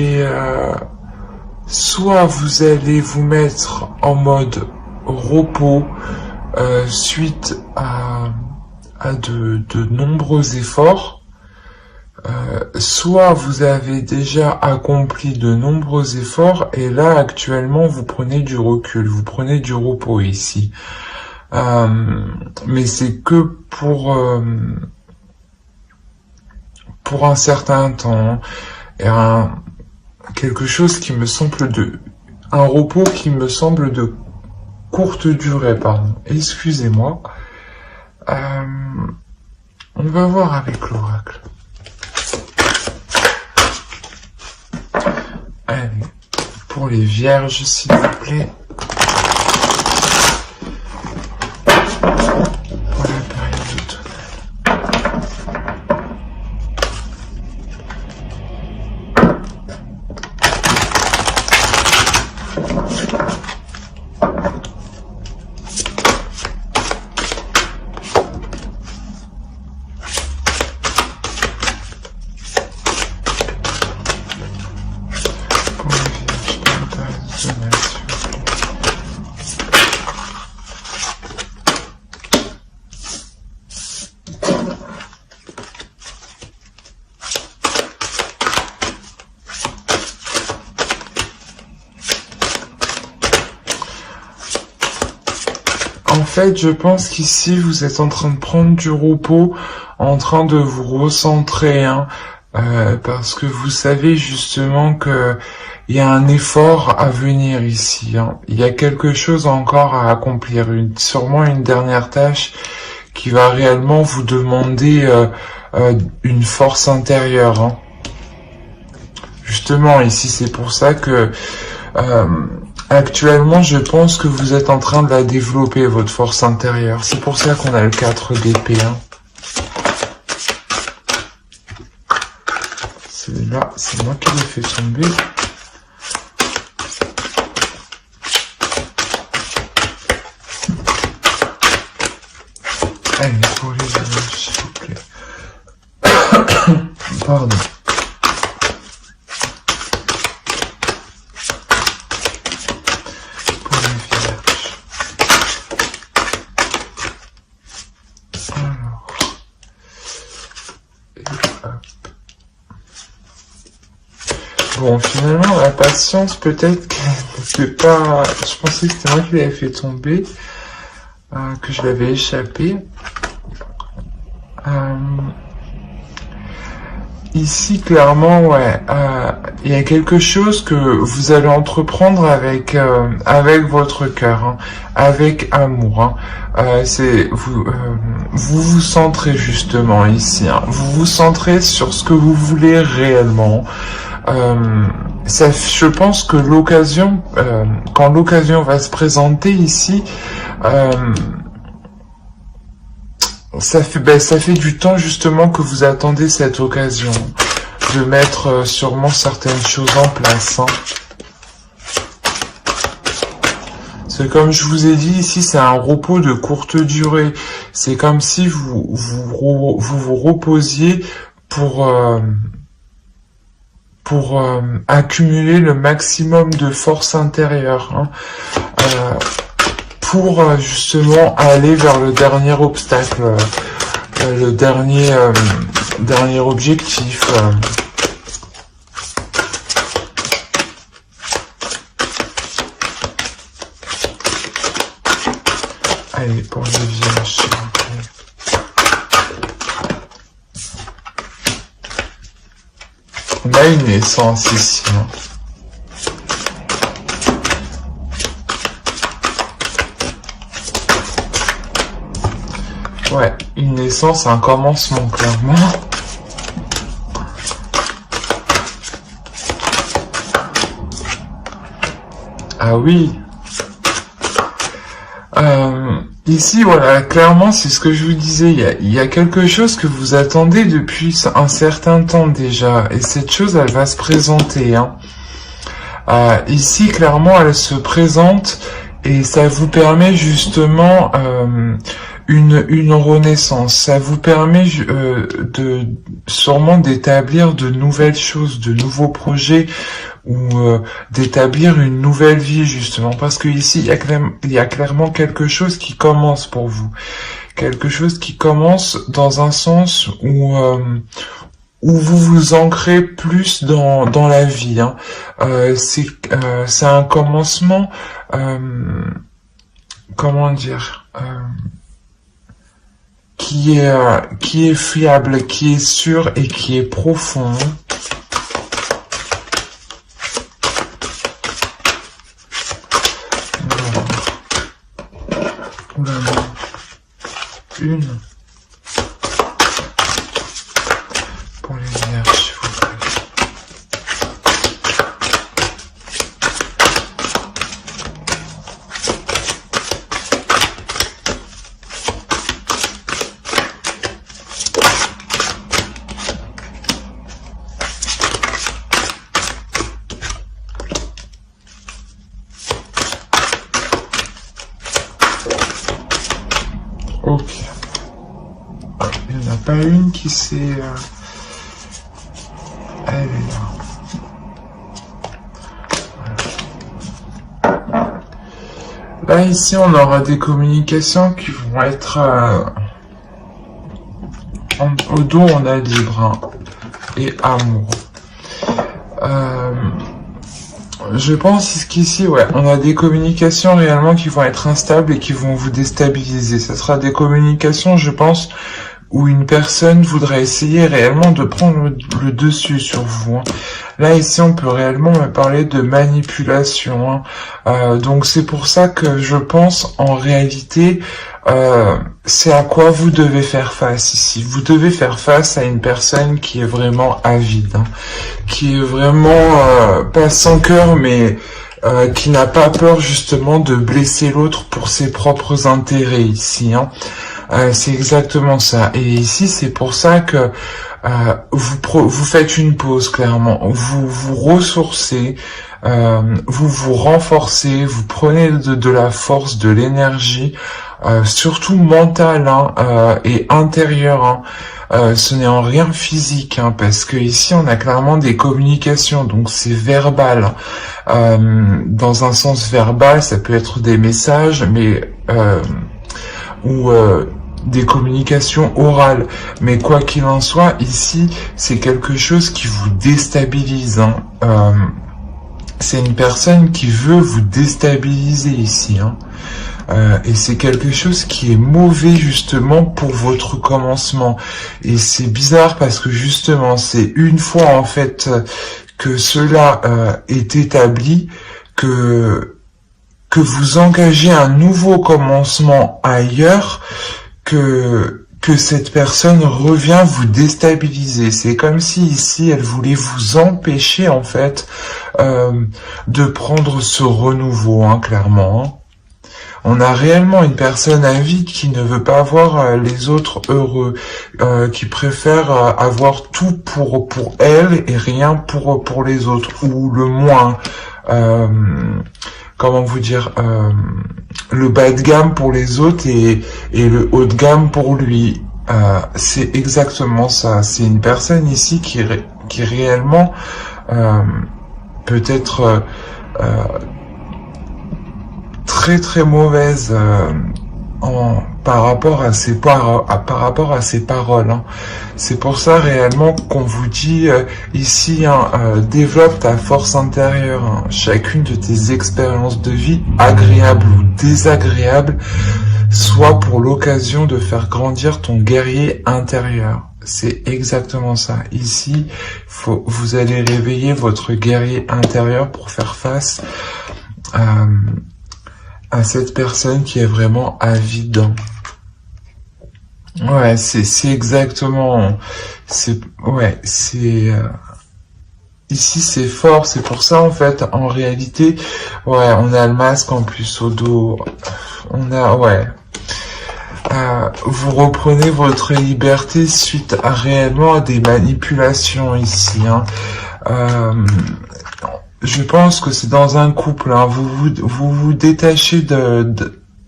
Et soit vous allez vous mettre en mode repos suite à de nombreux efforts, soit vous avez déjà accompli de nombreux efforts et là actuellement vous prenez du recul, vous prenez du repos ici. Mais c'est que pour un certain temps, et quelque chose qui me semble un repos qui me semble de courte durée, pardon. Excusez-moi. On va voir avec l'oracle. Allez, pour les vierges, s'il vous plaît. Pour la période automnale. En fait, je pense qu'ici, vous êtes en train de prendre du repos, en train de vous recentrer, parce que vous savez justement que il y a un effort à venir ici. Il y a quelque chose encore à accomplir, sûrement une dernière tâche qui va réellement vous demander une force intérieure. Justement, ici, c'est pour ça que actuellement, je pense que vous êtes en train de la développer, votre force intérieure. C'est pour ça qu'on a le 4 d'épée. Celui-là, c'est moi qui l'ai fait tomber. Allez, pour les vierges, s'il vous plaît. Pardon. Bon, finalement, la patience, peut-être qu'elle n'était pas... Je pensais que c'était moi qui l'avais fait tomber, que je l'avais échappé. Ici, clairement, ouais, il y a quelque chose que vous allez entreprendre avec votre cœur, avec amour. C'est vous vous centrez justement ici. Vous vous centrez sur ce que vous voulez réellement. Je pense que l'occasion, quand l'occasion va se présenter ici, ça fait du temps justement que vous attendez cette occasion de mettre sûrement certaines choses en place. C'est comme je vous ai dit ici, c'est un repos de courte durée. C'est comme si vous reposiez pour accumuler le maximum de force intérieure, pour justement aller vers le dernier obstacle, le dernier objectif. Allez, pour les vierges, s'il vous plaît. On a une naissance ici. Ouais, une naissance, un commencement, clairement. Ah oui. Ici, voilà, clairement, c'est ce que je vous disais. Il y a quelque chose que vous attendez depuis un certain temps déjà. Et cette chose, elle va se présenter. Ici, clairement, elle se présente et ça vous permet justement une renaissance. Ça vous permet sûrement d'établir de nouvelles choses, de nouveaux projets, ou d'établir une nouvelle vie, justement, parce que ici il y a clairement quelque chose qui commence pour vous, quelque chose qui commence dans un sens où vous vous ancrez plus dans la vie, hein. C'est un commencement, comment dire, qui est fiable, qui est sûr et qui est profond. Une pour les vierges, s'il vous plaît. Ok. Il n'y en a pas une qui s'est... Elle est là. Là, ici, on aura des communications qui vont être... au dos, on a libre, hein, et amour. Je pense qu'ici, ouais, on a des communications réellement qui vont être instables et qui vont vous déstabiliser. Ce sera des communications, je pense, où une personne voudra essayer réellement de prendre le dessus sur vous, hein. Là, ici, on peut réellement me parler de manipulation, hein. Donc, c'est pour ça que je pense, en réalité, c'est à quoi vous devez faire face ici. Vous devez faire face à une personne qui est vraiment avide, hein, qui est vraiment, pas sans cœur, mais qui n'a pas peur, justement, de blesser l'autre pour ses propres intérêts, ici, hein. C'est exactement ça. Et ici, c'est pour ça que vous faites une pause, clairement. Vous vous ressourcez, vous vous renforcez, vous prenez de la force, de l'énergie, surtout mentale, hein, et intérieure, hein. Ce n'est en rien physique, hein, parce que ici on a clairement des communications, donc c'est verbal. Dans un sens verbal, ça peut être des messages, mais ou des communications orales. Mais quoi qu'il en soit, ici, c'est quelque chose qui vous déstabilise, hein. C'est une personne qui veut vous déstabiliser ici, hein. Et c'est quelque chose qui est mauvais justement pour votre commencement. Et c'est bizarre parce que justement, c'est une fois en fait que cela est établi que vous engagez un nouveau commencement ailleurs, que cette personne revient vous déstabiliser. C'est comme si ici elle voulait vous empêcher en fait de prendre ce renouveau, hein, clairement, hein. On a réellement une personne avide qui ne veut pas voir les autres heureux, qui préfère avoir tout pour elle et rien pour les autres, ou le moins, comment vous dire, le bas de gamme pour les autres et le haut de gamme pour lui. C'est exactement ça. C'est une personne ici qui réellement peut être très très mauvaise par rapport à ses paroles, hein. C'est pour ça réellement qu'on vous dit ici, hein, développe ta force intérieure, hein. Chacune de tes expériences de vie, agréables ou désagréables, soit pour l'occasion de faire grandir ton guerrier intérieur. C'est exactement ça. Ici, vous allez réveiller votre guerrier intérieur pour faire face à cette personne qui est vraiment avide. Ouais, c'est exactement, ici c'est fort, c'est pour ça en fait, en réalité, ouais, on a le masque en plus au dos, on a, ouais, vous reprenez votre liberté suite à réellement à des manipulations ici, hein. Je pense que c'est dans un couple, hein, vous vous détachez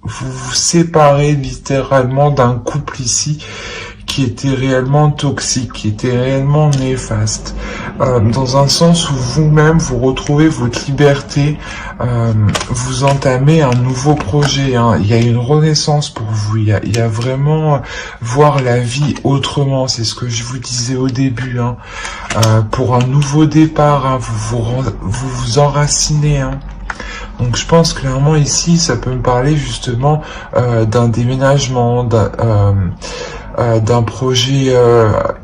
vous vous séparez littéralement d'un couple ici qui était réellement toxique, qui était réellement néfaste, dans un sens où vous-même vous retrouvez votre liberté, vous entamez un nouveau projet, hein. Il y a une renaissance pour vous, il y a vraiment voir la vie autrement, c'est ce que je vous disais au début, hein. Pour un nouveau départ, hein, vous enracinez, hein. Donc je pense clairement ici, ça peut me parler justement d'un déménagement, d'un projet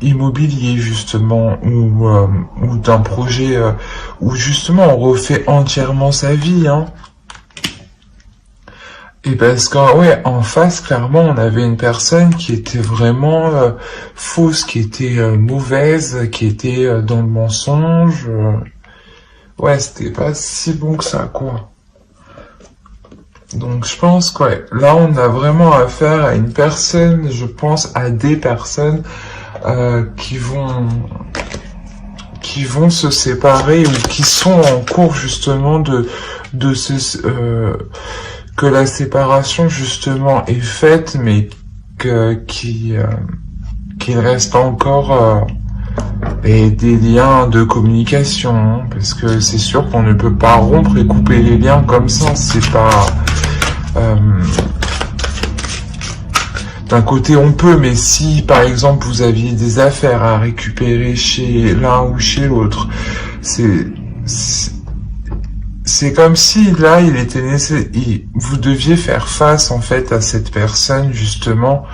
immobilier justement, ou d'un projet où justement on refait entièrement sa vie, hein. Et parce qu'en ouais, en face, clairement, on avait une personne qui était vraiment fausse, qui était mauvaise, qui était dans le mensonge. Ouais, c'était pas si bon que ça, quoi. Donc je pense que ouais, là on a vraiment affaire à une personne, je pense à des personnes qui vont se séparer ou qui sont en cours justement que la séparation justement est faite, mais qu'il reste encore des liens de communication, hein, parce que c'est sûr qu'on ne peut pas rompre et couper les liens comme ça, c'est pas... d'un côté on peut, mais si par exemple vous aviez des affaires à récupérer chez l'un ou chez l'autre, c'est comme si là il était nécessaire, vous deviez faire face en fait à cette personne justement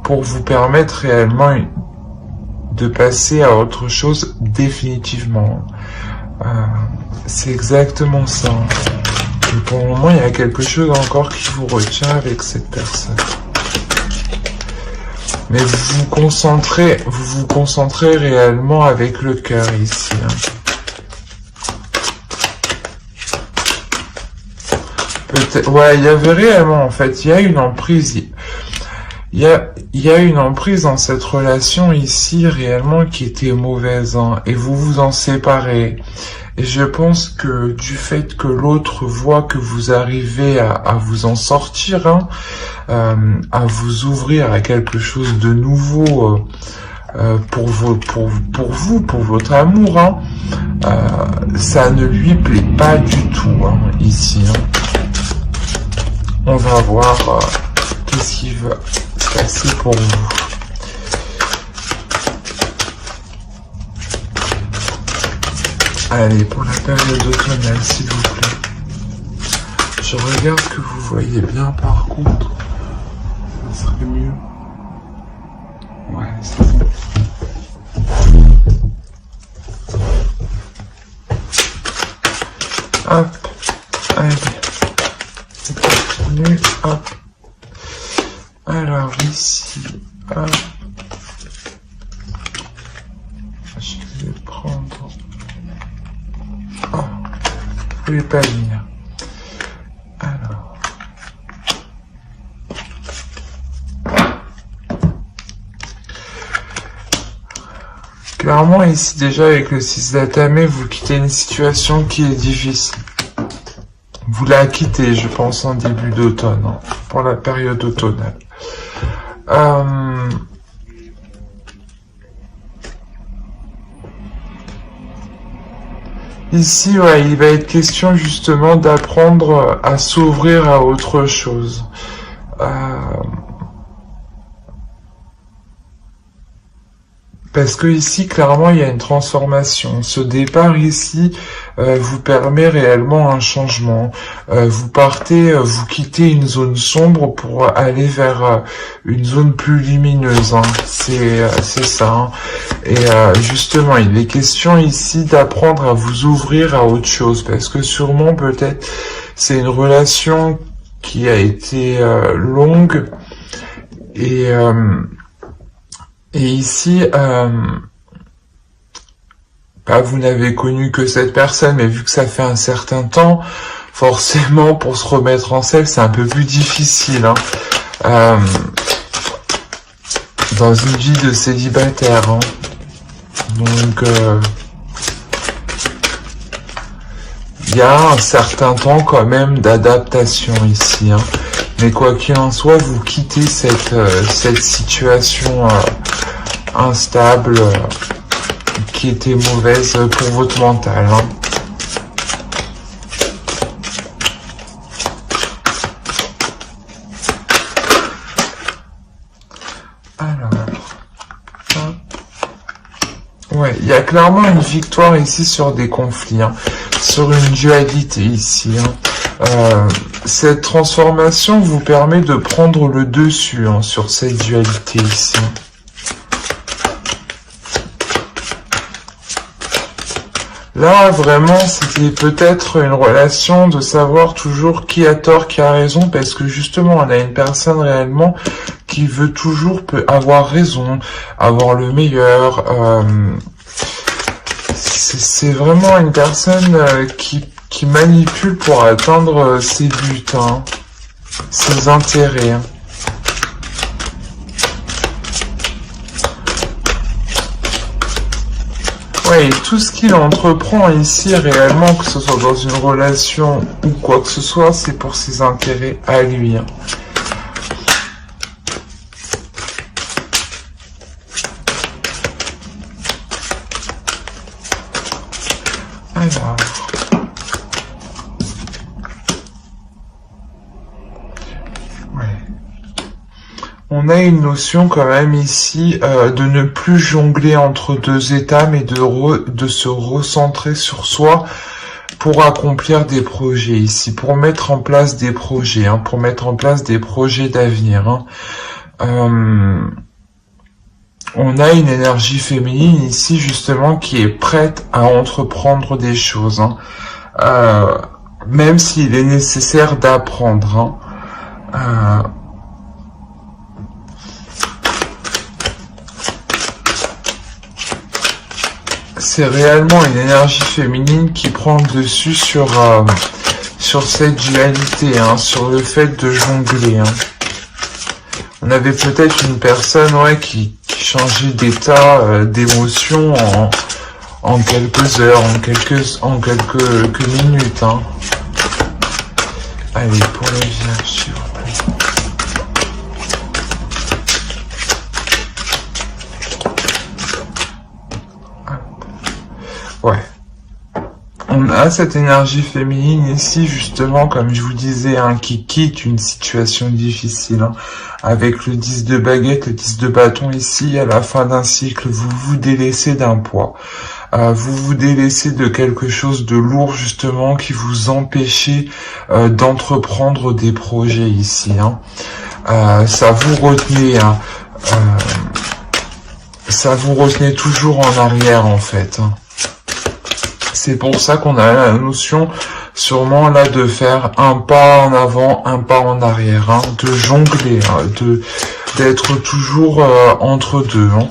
pour vous permettre réellement de passer à autre chose définitivement. C'est exactement ça. Et pour le moment, il y a quelque chose encore qui vous retient avec cette personne. Mais vous vous concentrez réellement avec le cœur ici, hein. Peut-être, ouais, il y avait réellement, en fait, il y a une emprise. Il y a une emprise dans cette relation ici, réellement, qui était mauvaise, hein, et vous vous en séparez. Et je pense que du fait que l'autre voit que vous arrivez à vous en sortir, hein, à vous ouvrir à quelque chose de nouveau pour vous, pour votre amour, hein, ça ne lui plaît pas du tout, hein, ici. Hein. On va voir qu'est-ce qui va se passer pour vous. Allez, pour la période automnale, s'il vous plaît. Je regarde que vous voyez bien, par contre. Ça serait mieux. Ouais, c'est bon. Hop. Allez. On continue. Hop. Alors, ici. Hop. Je vais prendre... Oh, vous ne pouvez pas venir. Alors. Clairement, ici, déjà, avec le 6 d'atamé, vous quittez une situation qui est difficile. Vous la quittez, je pense, en début d'automne, hein, pour la période automnale. Ici, ouais, il va être question justement d'apprendre à s'ouvrir à autre chose. Parce que ici, clairement, il y a une transformation. Ce départ ici vous permet réellement un changement. Vous quittez une zone sombre pour aller vers une zone plus lumineuse, hein. C'est ça, hein. Et justement, il est question ici d'apprendre à vous ouvrir à autre chose. Parce que sûrement, peut-être, c'est une relation qui a été longue et ici, vous n'avez connu que cette personne, mais vu que ça fait un certain temps, forcément, pour se remettre en selle, c'est un peu plus difficile, hein, dans une vie de célibataire, hein. il y a un certain temps quand même d'adaptation ici, hein. Mais quoi qu'il en soit, vous quittez cette situation instable qui était mauvaise pour votre mental, hein. Ouais, il y a clairement une victoire ici sur des conflits, hein, sur une dualité ici, hein. Cette transformation vous permet de prendre le dessus, hein, sur cette dualité ici. Là, vraiment, c'était peut-être une relation de savoir toujours qui a tort, qui a raison, parce que justement, on a une personne réellement qui veut toujours avoir raison, avoir le meilleur. C'est vraiment une personne qui manipule pour atteindre ses buts, hein, ses intérêts, hein. Ouais, et tout ce qu'il entreprend ici, réellement, que ce soit dans une relation ou quoi que ce soit, c'est pour ses intérêts à lui, hein. Alors... On a une notion quand même ici de ne plus jongler entre deux états, mais de se recentrer sur soi pour accomplir des projets ici, pour mettre en place des projets, hein, pour mettre en place des projets d'avenir, hein. On a une énergie féminine ici justement qui est prête à entreprendre des choses, hein, même s'il est nécessaire d'apprendre, hein. C'est réellement une énergie féminine qui prend le dessus sur cette dualité, hein, sur le fait de jongler, hein. On avait peut-être une personne, ouais, qui changeait d'état, d'émotion en quelques heures, en quelques minutes, hein. Allez, pour les vierges, s'il vous plaît. Ouais. On a cette énergie féminine ici, justement, comme je vous disais, hein, qui quitte une situation difficile, hein. Avec le 10 de baguette, le 10 de bâton ici, à la fin d'un cycle, vous vous délaissez d'un poids. Vous vous délaissez de quelque chose de lourd, justement, qui vous empêchait d'entreprendre des projets ici, hein. Ça vous retenait, hein. Ça vous retenait toujours en arrière, en fait, hein. C'est pour ça qu'on a la notion, sûrement là, de faire un pas en avant, un pas en arrière, hein, de jongler, hein, d'être toujours entre deux, hein.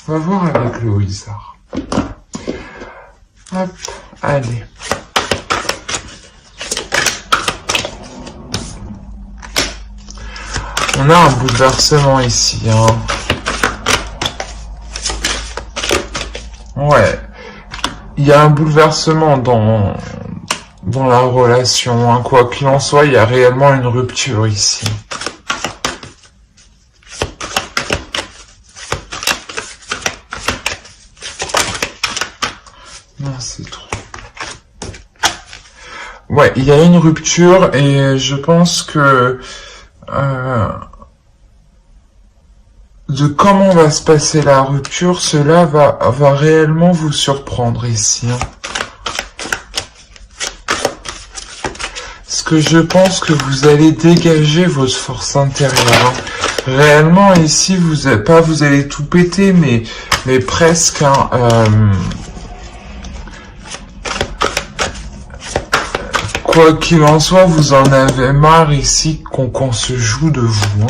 On va voir avec le Wizard. Hop, allez. On a un bouleversement ici, hein. Ouais. Il y a un bouleversement dans la relation, hein. Quoi qu'il en soit, il y a réellement une rupture ici. Non, c'est trop. Ouais, il y a une rupture et je pense que de comment va se passer la rupture, cela va réellement vous surprendre ici, hein. Parce que je pense que vous allez dégager votre force intérieure, hein. Réellement ici, vous allez tout péter, mais presque, hein, quoi qu'il en soit, vous en avez marre ici qu'on se joue de vous, hein.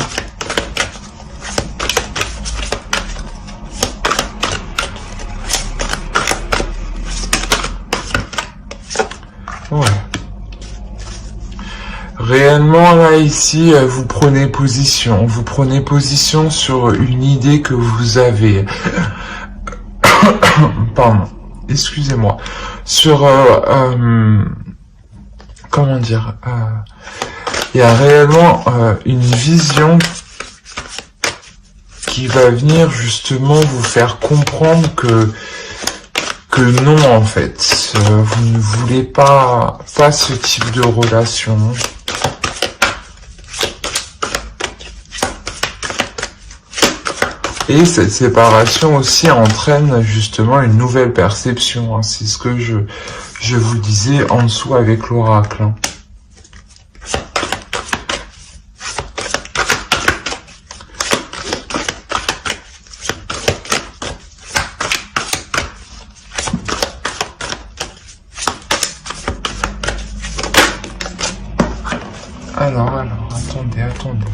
Ouais. réellement, là, ici, vous prenez position. Vous prenez position sur une idée que vous avez. Pardon, excusez-moi. Sur, comment dire, il y a réellement une vision qui va venir justement vous faire comprendre que non, en fait, vous ne voulez pas ce type de relation. Et cette séparation aussi entraîne justement une nouvelle perception, hein. C'est ce que je vous disais en dessous avec l'oracle, hein. Alors, attendez.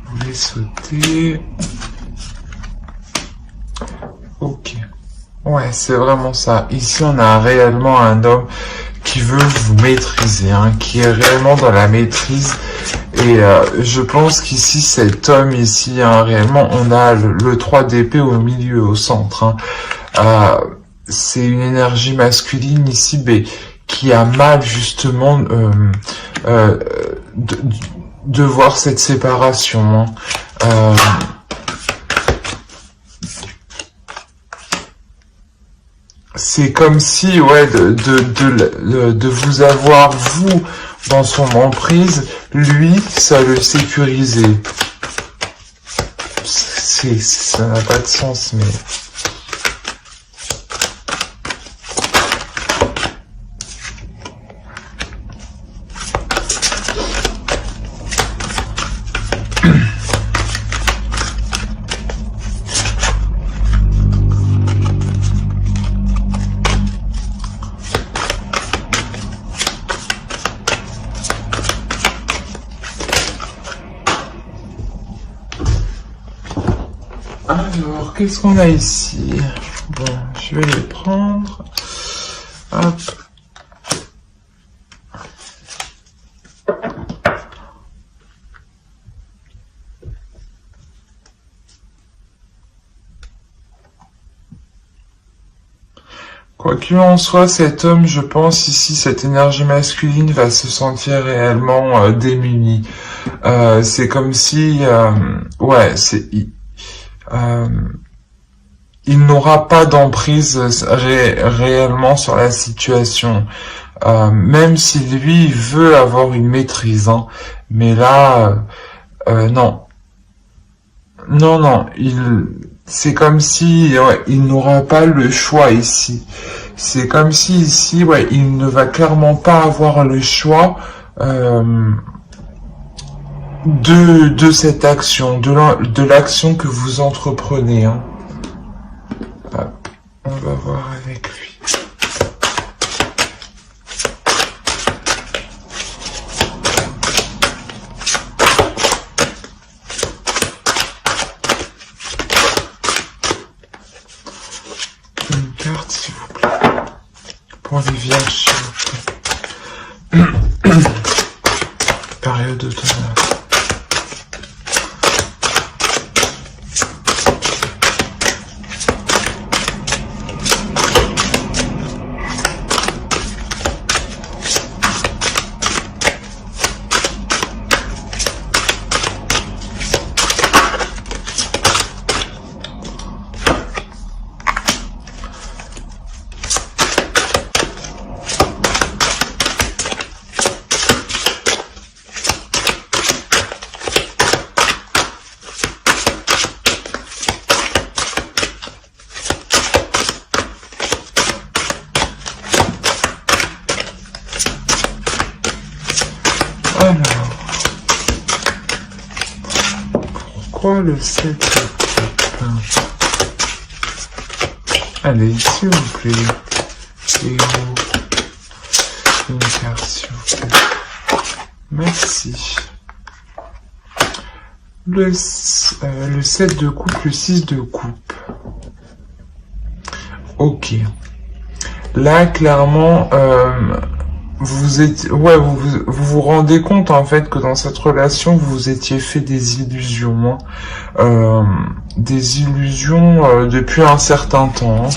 Vous voulez sauter. Ok. Ouais, c'est vraiment ça. Ici, on a réellement un homme qui veut vous maîtriser, hein, qui est réellement dans la maîtrise. Et je pense qu'ici, cet homme ici, hein, réellement, on a le 3 d'épée au milieu, au centre, hein. C'est une énergie masculine ici, mais qui a mal justement de voir cette séparation, hein. C'est comme si, ouais, de vous avoir, vous, dans son emprise, lui, ça le sécurisait. Ça n'a pas de sens, mais... Alors, qu'est-ce qu'on a ici? Bon, je vais les prendre. Hop. Quoi qu'il en soit, cet homme, je pense ici, cette énergie masculine va se sentir réellement démuni. C'est comme si, ouais, il n'aura pas d'emprise réellement sur la situation, même si lui veut avoir une maîtrise, hein. Mais là, non, c'est comme si, ouais, il n'aura pas le choix ici. C'est comme si ici, ouais, il ne va clairement pas avoir le choix de cette action, de l'action que vous entreprenez, hein. Hop, on va voir avec lui. Une carte, s'il vous plaît. Pour les vierges, s'il vous plaît. Période de tournage. Alors, pourquoi le 7 de coupe? Allez, s'il vous plaît, Théo, une carte, s'il vous plaît. Merci. Le 7 de coupe, le 6 de coupe. Ok. Là, clairement, vous rendez compte en fait que dans cette relation vous vous étiez fait des illusions, hein. Des illusions depuis un certain temps, hein.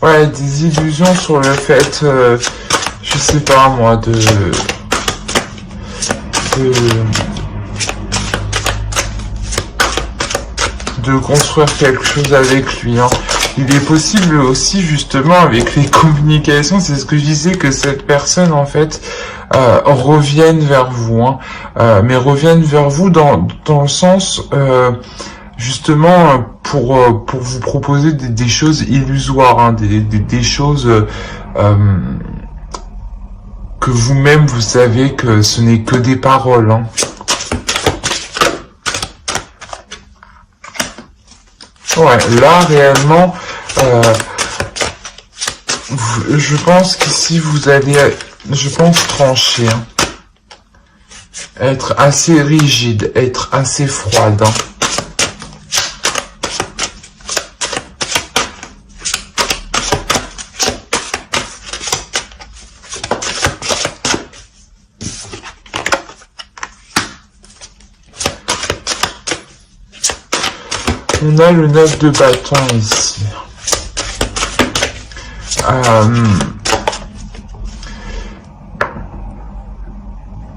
Ouais, des illusions sur le fait, je sais pas moi, de construire quelque chose avec lui, hein. Il est possible aussi justement avec les communications, c'est ce que je disais, que cette personne en fait revienne vers vous, hein. Mais revienne vers vous dans le sens justement pour vous proposer des choses illusoires, hein, des choses que vous-même vous savez que ce n'est que des paroles, hein. Ouais, là réellement, je pense qu'ici vous allez, je pense, trancher, hein. Être assez rigide, être assez froide, hein. On a le 9 de bâton ici.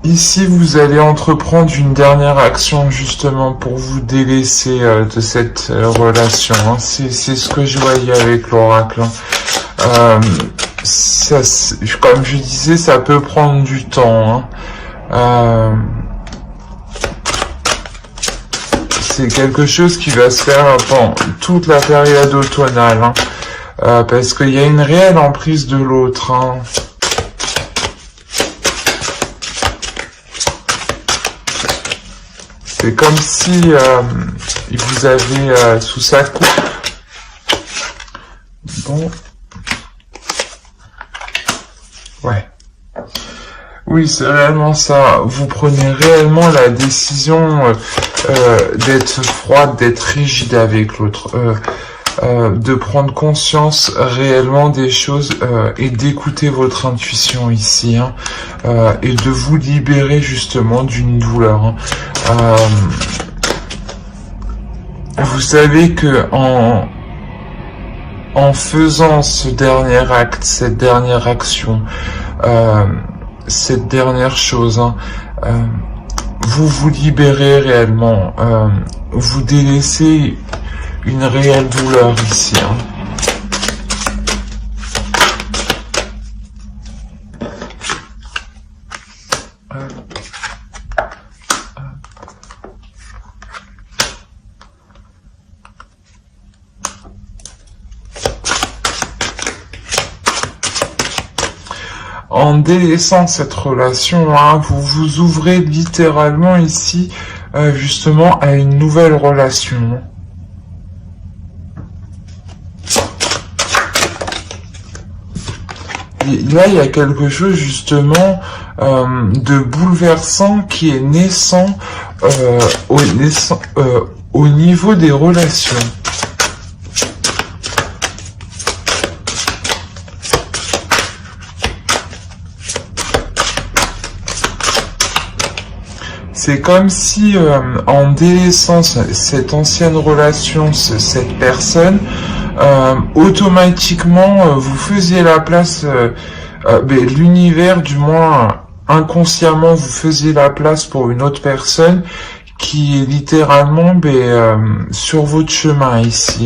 Ici, vous allez entreprendre une dernière action justement pour vous délaisser de cette relation, hein. C'est ce que je voyais avec l'oracle, hein. Comme je disais, ça peut prendre du temps, hein. C'est quelque chose qui va se faire pendant toute la période automnale, hein, parce qu'il y a une réelle emprise de l'autre, hein. C'est comme si il vous avait sous sa coupe. Bon. Ouais. Oui, c'est réellement ça. Vous prenez réellement la décision d'être froide, d'être rigide avec l'autre, de prendre conscience réellement des choses et d'écouter votre intuition ici, hein, et de vous libérer justement d'une douleur, hein. Vous savez que en faisant ce dernier acte, cette dernière action, cette dernière chose, hein, vous vous libérez réellement, vous délaissez une réelle douleur ici, hein. En délaissant cette relation, hein, vous vous ouvrez littéralement ici, justement, à une nouvelle relation. Et là, il y a quelque chose, justement, de bouleversant qui est naissant, au niveau des relations. C'est comme si, en délaissant cette ancienne relation, cette personne, automatiquement, vous faisiez la place, l'univers, du moins inconsciemment, vous faisiez la place pour une autre personne qui est littéralement sur votre chemin ici.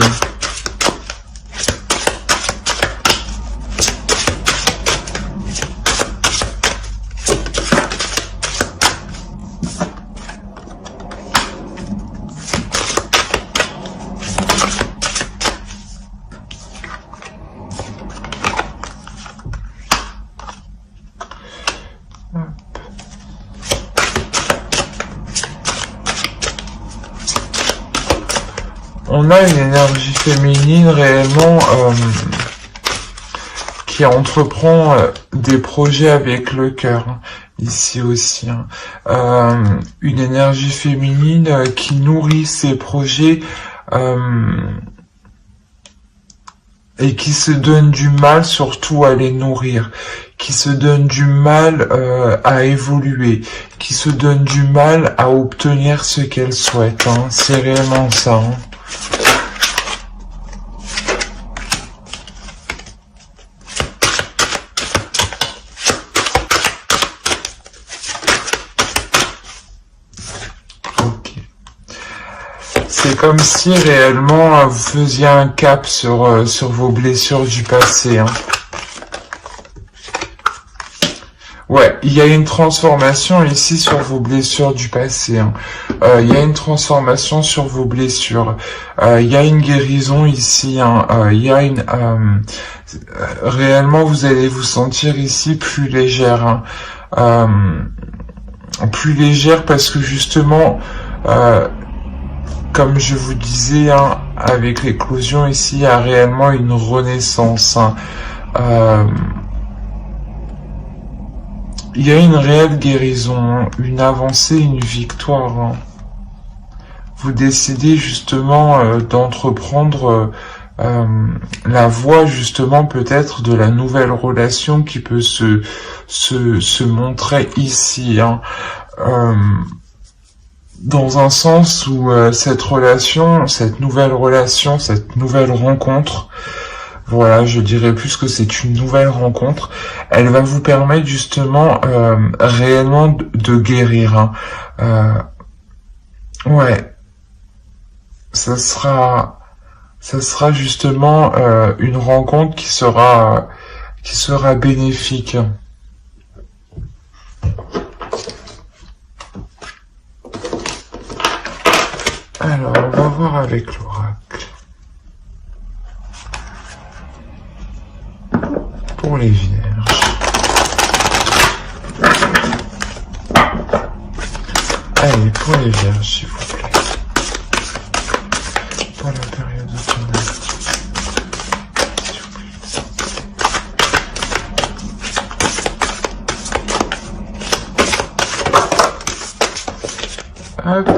On a une énergie féminine réellement qui entreprend des projets avec le cœur, hein, ici aussi, hein. Une énergie féminine qui nourrit ses projets et qui se donnent du mal surtout à les nourrir, qui se donnent du mal à évoluer, qui se donnent du mal à obtenir ce qu'elles souhaitent. Hein. C'est réellement ça. Hein. C'est comme si réellement vous faisiez un cap sur vos blessures du passé. Hein. Ouais, il y a une transformation ici sur vos blessures du passé. Hein. Il y a une transformation sur vos blessures. Il y a une guérison ici. Hein. Il y a une réellement vous allez vous sentir ici plus légère. Hein. Plus légère parce que justement comme je vous disais, hein, avec l'éclosion ici, il y a réellement une renaissance. Hein. Il y a une réelle guérison, hein, une avancée, une victoire. Hein. Vous décidez justement d'entreprendre la voie justement peut-être de la nouvelle relation qui peut se montrer ici. Hein. Dans un sens où cette relation, cette nouvelle rencontre, voilà, je dirais plus que c'est une nouvelle rencontre, elle va vous permettre justement réellement de guérir. Hein. Ouais, ça sera justement une rencontre qui sera bénéfique. Alors, on va voir avec l'oracle. Pour les vierges. Allez, pour les vierges, s'il vous plaît. Pour la période automnale. S'il vous plaît. Hop.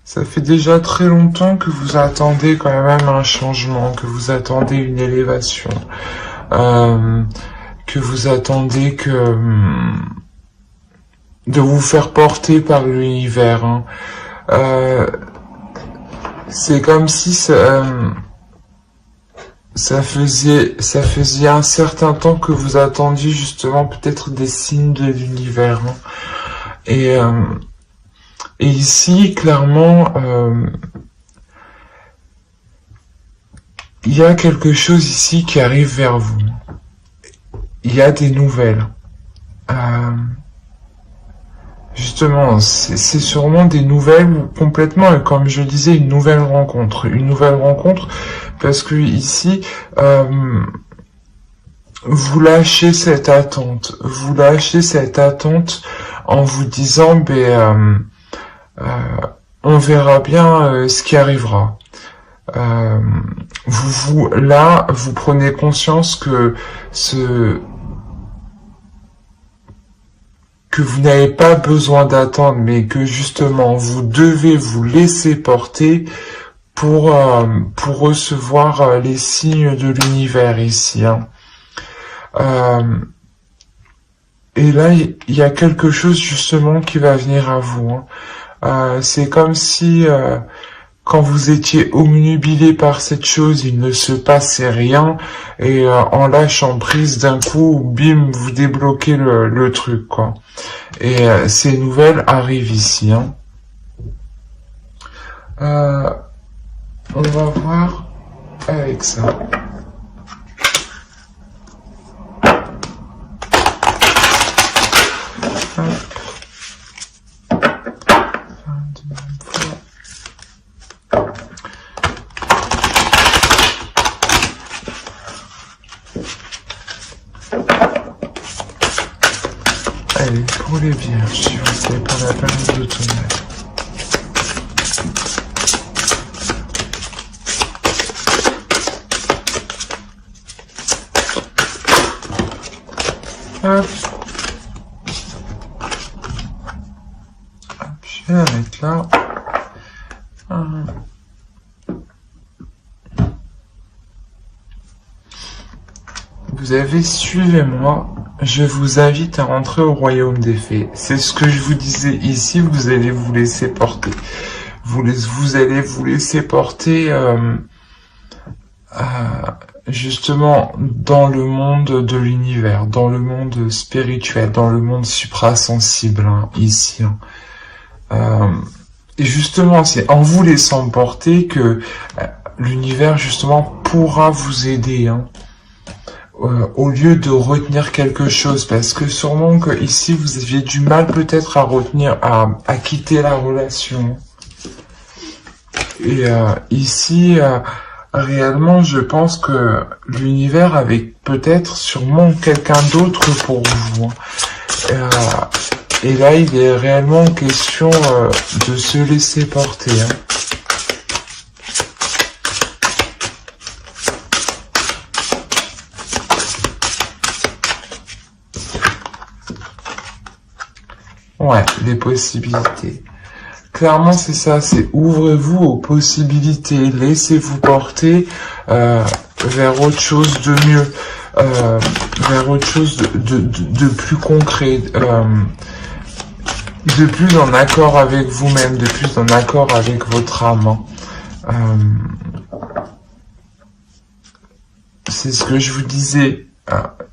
Ça fait déjà très longtemps que vous attendez quand même un changement, que vous attendez une élévation, que vous attendez de vous faire porter par l'univers. Hein. C'est comme si ça faisait un certain temps que vous attendiez justement peut-être des signes de l'univers. Hein. Et ici, clairement, il y a quelque chose ici qui arrive vers vous. Il y a des nouvelles. Justement, c'est sûrement des nouvelles ou complètement, comme je disais, une nouvelle rencontre. Une nouvelle rencontre parce que ici, vous lâchez cette attente. Vous lâchez cette attente en vous disant, on verra bien ce qui arrivera. Là, vous prenez conscience que vous n'avez pas besoin d'attendre, mais que justement vous devez vous laisser porter pour recevoir les signes de l'univers ici. Hein. Et là, il y a quelque chose justement qui va venir à vous. Hein. C'est comme si quand vous étiez omnubilé par cette chose, il ne se passait rien, et en lâchant prise d'un coup, bim, vous débloquez le truc, quoi. Et ces nouvelles arrivent ici. Hein. On va voir avec ça. Allez, pour les vierges, si vous savez pour la période automnale. Hop. Hop, je vais la mettre là. Vous avez, suivez-moi, je vous invite à rentrer au royaume des fées. C'est ce que je vous disais ici, vous allez vous laisser porter. Vous allez vous laisser porter justement dans le monde de l'univers, dans le monde spirituel, dans le monde suprasensible, hein, ici. Et justement, c'est en vous laissant porter que l'univers, justement, pourra vous aider, hein. Au lieu de retenir quelque chose, parce que sûrement que ici vous aviez du mal peut-être à retenir, à quitter la relation. Et ici, réellement, je pense que l'univers avait peut-être sûrement quelqu'un d'autre pour vous. Et là, il est réellement question de se laisser porter, hein. Ouais, les possibilités. Clairement, c'est ça, c'est ouvrez-vous aux possibilités, laissez-vous porter vers autre chose de mieux, vers autre chose de plus concret, de plus en accord avec vous-même, de plus en accord avec votre âme. C'est ce que je vous disais.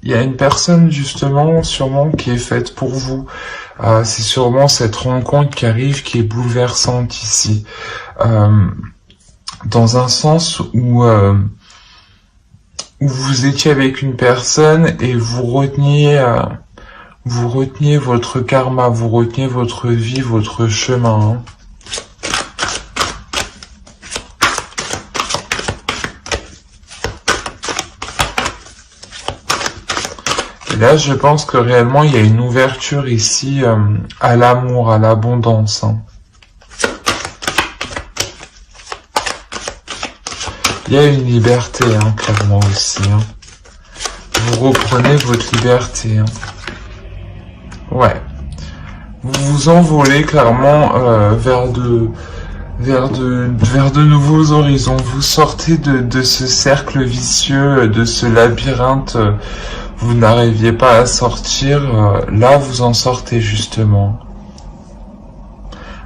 Il y a une personne justement, sûrement, qui est faite pour vous. C'est sûrement cette rencontre qui arrive, qui est bouleversante ici. Dans un sens où vous étiez avec une personne et vous reteniez votre karma, vous reteniez votre vie, votre chemin. Hein. Là, je pense que réellement, il y a une ouverture ici à l'amour, à l'abondance. Hein. Il y a une liberté, hein, clairement aussi. Hein. Vous reprenez votre liberté. Hein. Ouais. Vous vous envolez clairement vers de nouveaux horizons. Vous sortez de ce cercle vicieux, de ce labyrinthe. Vous n'arriviez pas à sortir, là vous en sortez justement.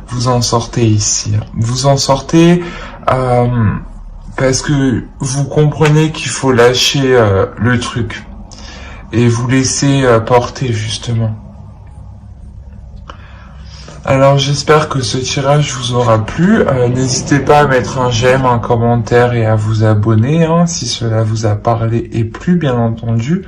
Vous en sortez ici. Vous en sortez parce que vous comprenez qu'il faut lâcher le truc et vous laisser porter justement. Alors j'espère que ce tirage vous aura plu. N'hésitez pas à mettre un j'aime, un commentaire et à vous abonner hein, si cela vous a parlé et plu bien entendu.